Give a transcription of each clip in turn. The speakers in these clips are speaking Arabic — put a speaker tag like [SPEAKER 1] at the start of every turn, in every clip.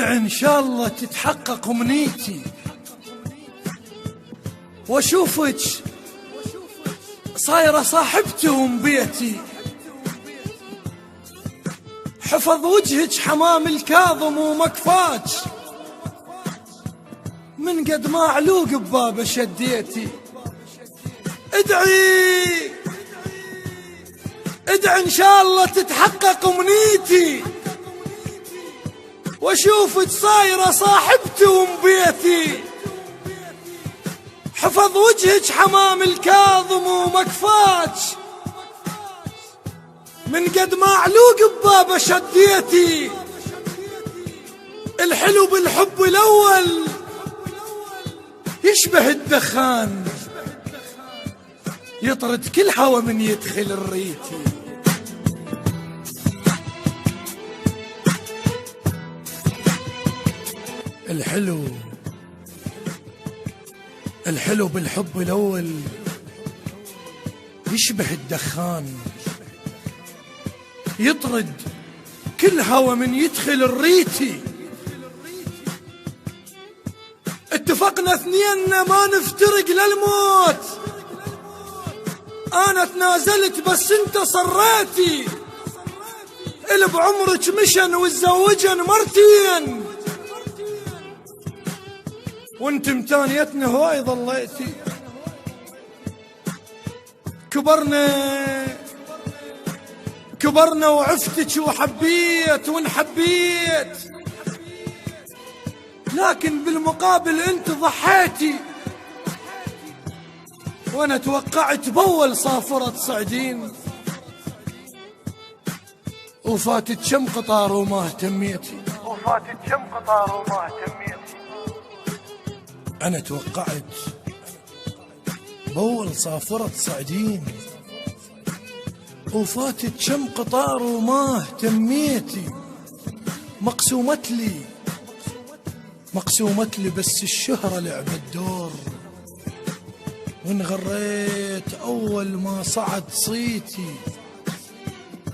[SPEAKER 1] ادعي ان شاء الله تتحقق امنيتي واشوفك صايرة صاحبتهم بيتي. حفظ وجهك حمام الكاظم ومكفاك من قد ما علوق ببابه شديتي. ادعي ان شاء الله تتحقق امنيتي واشوفك صايرة صاحبتهم بيتي. حفظ وجهك حمام الكاظم ومكفاك من قد ما علوق ببابه شديتي. الحلو بالحب الاول يشبه الدخان يطرد كل هوى من يدخل الريتي. الحلو بالحب الأول يشبه الدخان يطرد كل هوى من يدخل الريتي. اتفقنا اثنيننا ما نفترق للموت، انا تنازلت بس انت صريتي. اللي بعمرك مشن وتزوجن مرتين وانت متانيتنا هواي ظليتي. كبرنا وعفتك وحبيت ونحبيت، لكن بالمقابل انت ضحيتي. وانا توقعت بول صافرة صعدين وفاتت كم قطار وما اهتميتي. انا توقعت بول صافرة صعدين وفاتت كم قطار وما اهتميتي. مقسومت لي بس الشهرة لعبت دور، وانغريت اول ما صعد صيتي،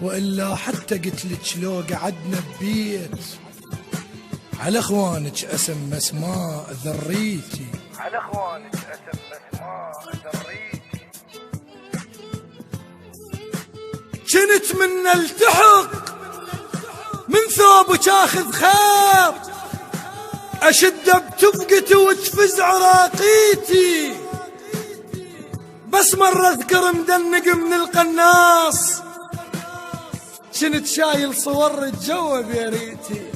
[SPEAKER 1] والا حتى قلتلك لو قعدنا ببيت على اخوانك اسم اسماء ذريتي. كنت من التحق من ثوبك اخذ خير، اشد بتفقتي وتفز عراقيتي. بس مرة اذكر مدنق من القناص كنت شايل صور جوا بيريتي.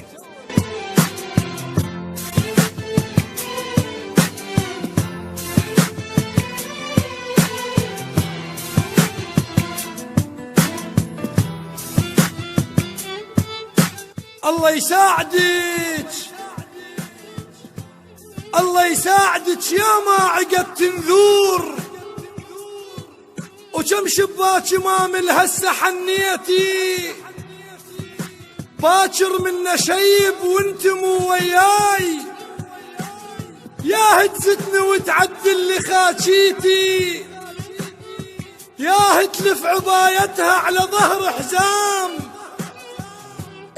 [SPEAKER 1] الله يساعدك يا ما عقدت نذور، وكم شباك امام هسه حنيتي. باكر منا شيب وانت مو وياي، يا هتزتني وتعدل لي خاكيتي، يا هتلف عبايتها على ظهر حزام،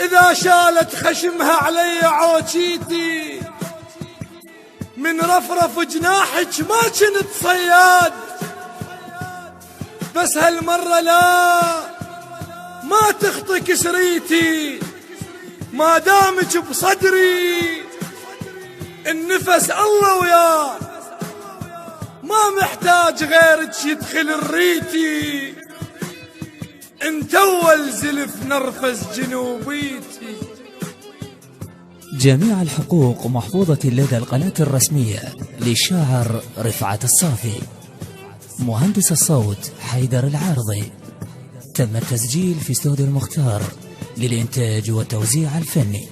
[SPEAKER 1] إذا شالت خشمها علي عوشيتي. من رفرف جناحك ما كنت صياد، بس هالمرة لا ما تخطي كسريتي. ما دامك بصدري النفس الله وياه، ما محتاج غيرك يدخل الريتي. انت اول زلف نرفز جنوبيتي.
[SPEAKER 2] جميع الحقوق محفوظة لدى القناة الرسمية للشاعر رفعت الصافي. مهندس الصوت حيدر العارضي. تم التسجيل في استوديو المختار للإنتاج والتوزيع الفني.